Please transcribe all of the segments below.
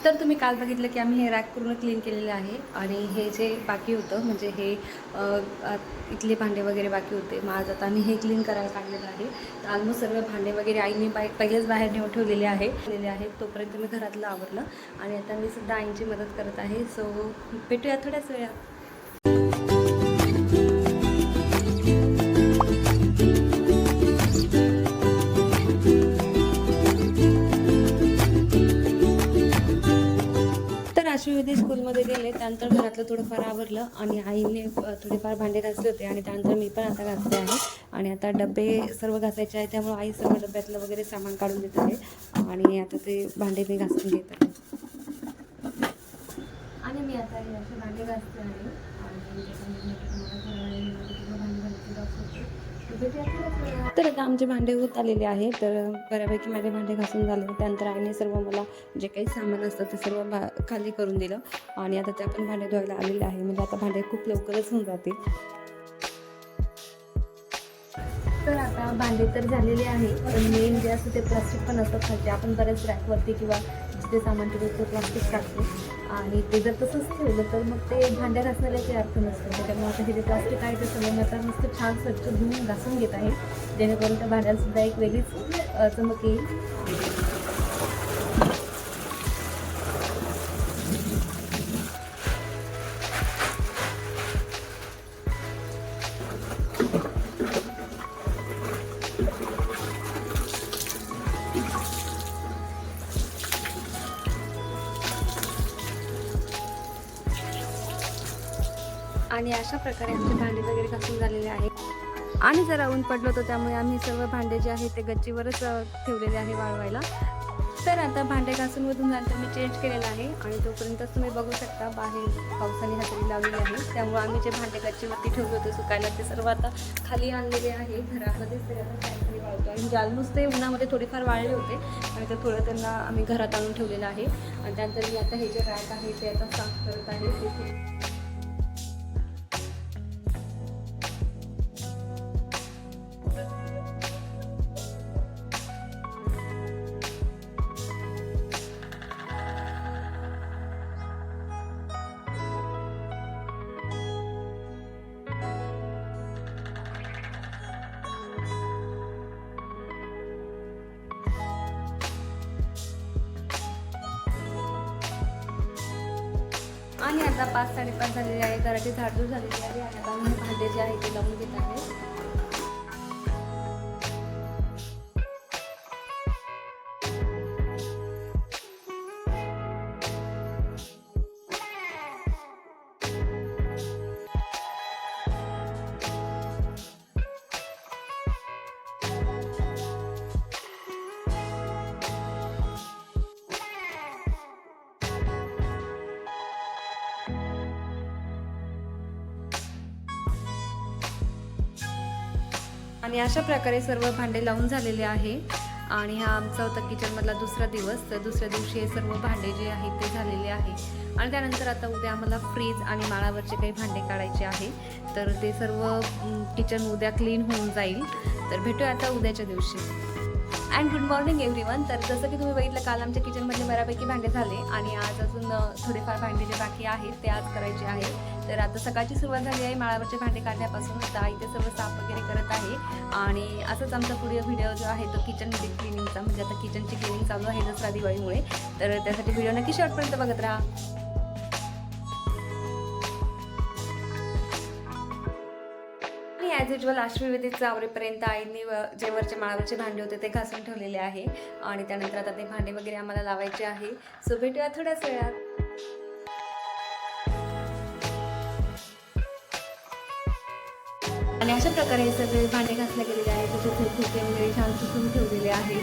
तर तुम्ही काल बघितलं की आम्ही हे रॅक पूर्ण क्लीन केलेलं आहे आणि हे जे बाकी होतं म्हणजे हे इथले भांडे वगैरे बाकी होते. मग आज आता आम्ही हे क्लीन करायला काढलेलं आहे. तर ऑलमोस्ट सर्व भांडे वगैरे आईने पहिलेच बाहेर नेऊन ठेवलेले आहेत. तोपर्यंत मी घरातलं आवरलं आणि आता मी सुद्धा आईची मदत करत आहे. सो भेटूया थोड्याच वेळात. आश्विविधी स्कूलमध्ये गेले त्यानंतर घरातलं थोडंफार आवरलं आणि आईने थोडेफार भांडे घासले होते आणि त्यानंतर मी पण आता घासते आहे आणि आता डबे सर्व घासायचे आहे. त्यामुळे आई सर्व डब्यातलं वगैरे सामान काढून देत आहे आणि आता ते भांडे मी घासून घेत आहे आणि मी आता हे असे भांडे घासते आहे तर आता आमचे भांडे होत आलेले आहे. तर बऱ्यापैकी माझे भांडे घासून झाले. त्यानंतर आईने सर्व मला जे काही सामान असतं ते सर्व खाली करून दिलं आणि आता ते आपण भांडे धुवायला आलेले आहे. म्हणजे आता भांडे खूप लवकरच होऊन जातील. तर आता भांडे तर झालेले आहे पण मेन जे असतं ते प्लास्टिक पण असतं खालते. आपण बऱ्याच रॅकवरती किंवा जिथे सामान ठेवतो प्लास्टिक टाकतो आणि ते जर तसंच ठेवलं तर मग ते भांड्या घासण्याला काही अर्थ नसतो. त्याच्यामुळे आता हे जे प्लास्टिक आहे ते सगळं मी आता मस्त छान स्वच्छ धुवून घासून घेत आहे जेणेकरून त्या भांड्यालासुद्धा एक वेगळीच चमक येईल. आणि अशा प्रकारे आमचे भांडे वगैरे घासून झालेले आहेत आणि जरा ऊन पडलं होतं त्यामुळे आम्ही सर्व भांडे जे आहेत ते गच्चीवरच ठेवलेले आहे वाळवायला. तर आता भांडे घासून मधून झाल्यानंतर मी चेंज केलेलं आहे आणि तोपर्यंतच तुम्ही बघू शकता बाहेर पावसाने हातरी लावलेली आहे. त्यामुळे आम्ही जे भांडे गच्चीवरती ठेवले होते सुकायला ते सर्व आता खाली आणलेले आहे घरामध्येच. तरी आता खाली वाळतो आहे म्हणजे ऑलमोस्ट ते उन्हामध्ये थोडेफार वाळले होते आणि तर थोडं त्यांना आम्ही घरात आणून ठेवलेलं आहे आणि त्यानंतर मी आता हे जे रॅक आहे ते आता साफ करत आहे. आणि आता 5-5:30 झालेले आहे. घराची झाडझूड झालेली आहे आणि आता मी भांडे जे आहे ते लावून घेत आहे. आणि अशा प्रकारे सर्व भांडे लावून झालेले आहे आणि हा आमचा होता किचनमधला दुसरा दिवस. तर दुसऱ्या दिवशी हे सर्व भांडे जे आहेत ते झालेले आहे आणि त्यानंतर आता उद्या आम्हाला फ्रीज आणि माळावरचे काही भांडे काढायचे आहे. तर ते सर्व किचन उद्या क्लीन होऊन जाईल. तर भेटूया आता उद्याच्या दिवशी. And good morning everyone. तर जसं की तुम्ही बघितलं काल आमच्या किचनमधले बऱ्यापैकी भांडे झाले आणि आज अजून थोडेफार भांडे जे बाकी आहेत ते आज करायचे आहे. तर आता सकाळची सुरुवात झाली आहे माळावरचे भांडे काढण्यापासून. आता इथे सर्व साफ वगैरे करत आहे आणि असंच आमचा पुढे व्हिडिओ जो आहे तो किचनमध्ये क्लिनिंगचा म्हणजे आता किचनची क्लिनिंग चालू आहे दसरा दिवाळीमुळे. तर त्यासाठी व्हिडिओ नक्की शेवटपर्यंत बघत राहा. ॲज युजल आश्विविधीचं आवरेपर्यंत आईने जे वरचे माळावरचे भांडे होते ते घासून ठेवलेले आहे आणि त्यानंतर आता ते भांडे वगैरे आम्हाला लावायचे आहे. सो भेटूया थोड्याच वेळात. आणि अशा प्रकारे हे सगळे भांडे घासले गेलेले आहेत. त्याचे खोके वगैरे छान सुकून ठेवलेले आहे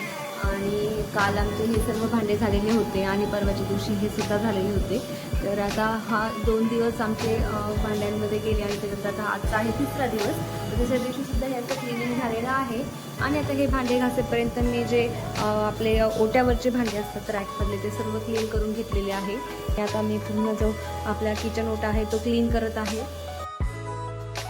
आणि काल आमचे हे सर्व भांडे झालेले होते आणि परवाच्या दिवशी हे सुद्धा झालेले होते. तर आता हा 2 दिवस आमचे भांड्यांमध्ये गेले आणि त्याच्यात आता आजचा आहे 3रा दिवस. तर दुसऱ्या दिवशीसुद्धा ह्याचं क्लिनिंग झालेलं आहे आणि आता हे भांडे घासेपर्यंत मी जे आपले ओट्यावरचे भांडे असतात रॅकमधले ते सर्व क्लीन करून घेतलेले आहे. आता मी पूर्ण जो आपला किचन ओटा आहे तो क्लीन करत आहे.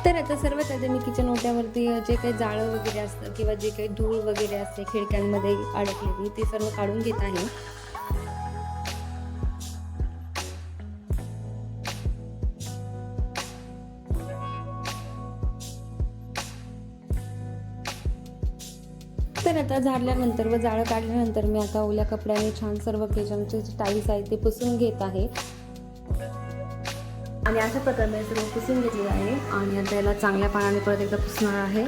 तर आता सर्वात आधी मी किचन ओट्यावरती जे काही जाळं वगैरे असतं किंवा जे काही धूळ वगैरे असते खिडक्यांमध्ये अडकलेली ते सर्व काढून घेत आहे. किचन आता झाडल्यानंतर व जाळं काढल्यानंतर मी आता ओल्या कपड्याने छान सर्व किचनचे जे टाईल्स आहेत ते पुसून घेत आहे आणि अशा प्रकारे मी सर्व पुसून घेतलेलं आहे आणि आता याला चांगल्या पाण्याने परत एकदा पुसणार आहे.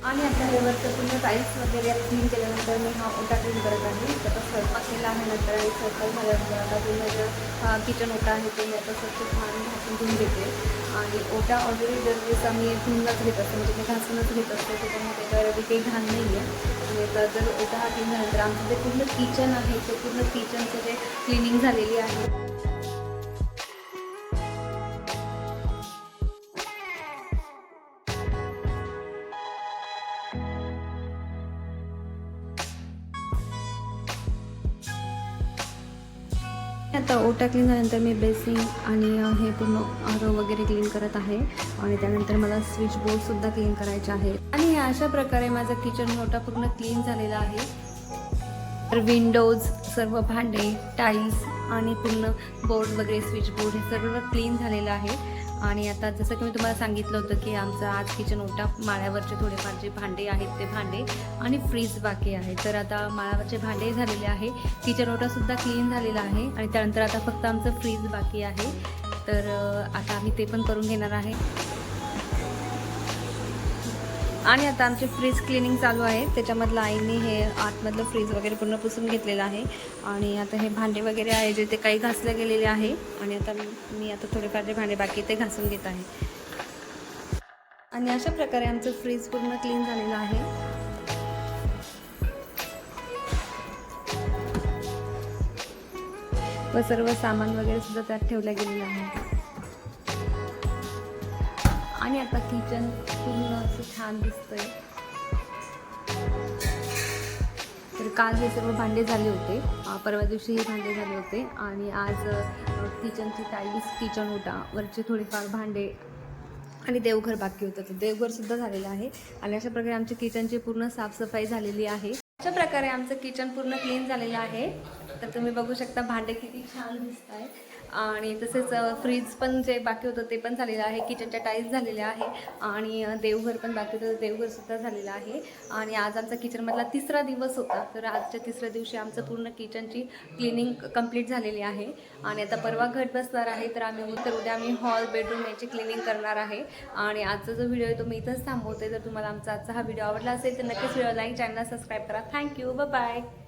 आणि आता हे वरचं पूर्ण टाईल्स वगैरे क्लीन केल्यानंतर मी हा ओटा क्लीन करत आहे. त्याचा स्वयंपाक केला आहे नंतर आणि स्वयंपाक झाल्यानंतर आता पूर्ण जो किचन ओटा आहे ते मी आता स्वच्छ छान घासून धुवून घेते. आणि ओटा ऑलरेडी दरवेळेस आम्ही धुवूनच घेत असतो, म्हणजे मी घासूनच घेत असतो, त्याच्यामुळे त्याच्यावर काही घाण नाही आहे. आणि आता जर ओटा हा क्लीन झाल्यानंतर आमचं जे पूर्ण किचन आहे ते पूर्ण किचनचं जे क्लिनिंग झालेली आहे. आता ओटा क्लीन झाल्यानंतर मी बेसिंग आणि हे पूर्ण आरो वगैरे क्लीन करत आहे आणि त्यानंतर मला स्विच बोर्डसुद्धा क्लीन करायचे आहे. आणि अशा प्रकारे माझा किचन ओटा पूर्ण क्लीन झालेला आहे. तर विंडोज, सर्व भांडे, टाईल्स आणि पूर्ण बोर्ड वगैरे स्विच बोर्ड हे सर्व क्लीन झालेलं आहे. आणि आता जसं की मी तुम्हाला सांगितलं होतं की आमचा आज किचन ओटा माळ्यावरचे थोडेफार जे भांडे आहेत ते भांडे आणि फ्रीज बाकी आहे. तर आता माळ्यावरचे भांडे झालेले आहे, किचन ओटासुद्धा क्लीन झालेला आहे आणि त्यानंतर आता फक्त आमचं फ्रीज बाकी आहे. तर आता आम्ही ते पण करून घेणार आहे. आणि आता आमचे फ्रीज क्लिनिंग चालू आहे. त्याच्यामधलं आईने हे आतमधलं फ्रीज वगैरे पूर्ण पुसून घेतलेलं आहे. आणि आता हे भांडे वगैरे आहे जे ते काही घासले गेलेले आहे आणि आता मी आता थोडेफार जे भांडे बाकी ते घासून घेत आहे. आणि अशा प्रकारे आमचं फ्रीज पूर्ण क्लीन झालेलं आहे. व सर्व सामान वगैरे सुद्धा त्यात ठेवलं गेलेलं आहे. आणि आता किचन पूर्ण असं छान दिसतंय. तर काल हे सर्व भांडे झाले होते, परवा दिवशी हे भांडे झाले होते आणि आज किचनची टाईल्स, किचन ओटा, वरचे थोडेफार भांडे आणि देवघर बाकी होतं. तर देवघरसुद्धा झालेलं आहे. आणि अशा प्रकारे आमच्या किचनची पूर्ण साफसफाई झालेली आहे. अशा प्रकारे आमचं किचन पूर्ण क्लीन झालेलं आहे. तर तुम्ही बघू शकता भांडे किती छान दिसत आहेत. आणि तसेच फ्रीज पण जे बाकी होतं ते पण झालेलं आहे. किचनच्या टाईल्स झालेल्या आहे आणि देवघर पण बाकी होतं, देवघरसुद्धा झालेलं आहे. आणि आज आमचा किचनमधला 3रा दिवस होता. तर आजच्या 3ऱ्या दिवशी आमचं पूर्ण किचनची क्लिनिंग कंप्लीट झालेली आहे. आणि आता परवा घट बसणार आहे. तर उद्या आम्ही हॉल, बेडरूम याची क्लिनिंग करणार आहे. आणि आजचा जो व्हिडिओ आहे तो मी इथंच थांबवते. जर तुम्हाला आमचा आजचा हा व्हिडिओ आवडला असेल तर नक्कीच व्हिडिओ लाईक, चॅनलला सबस्क्राईब करा. Thank you, bye bye.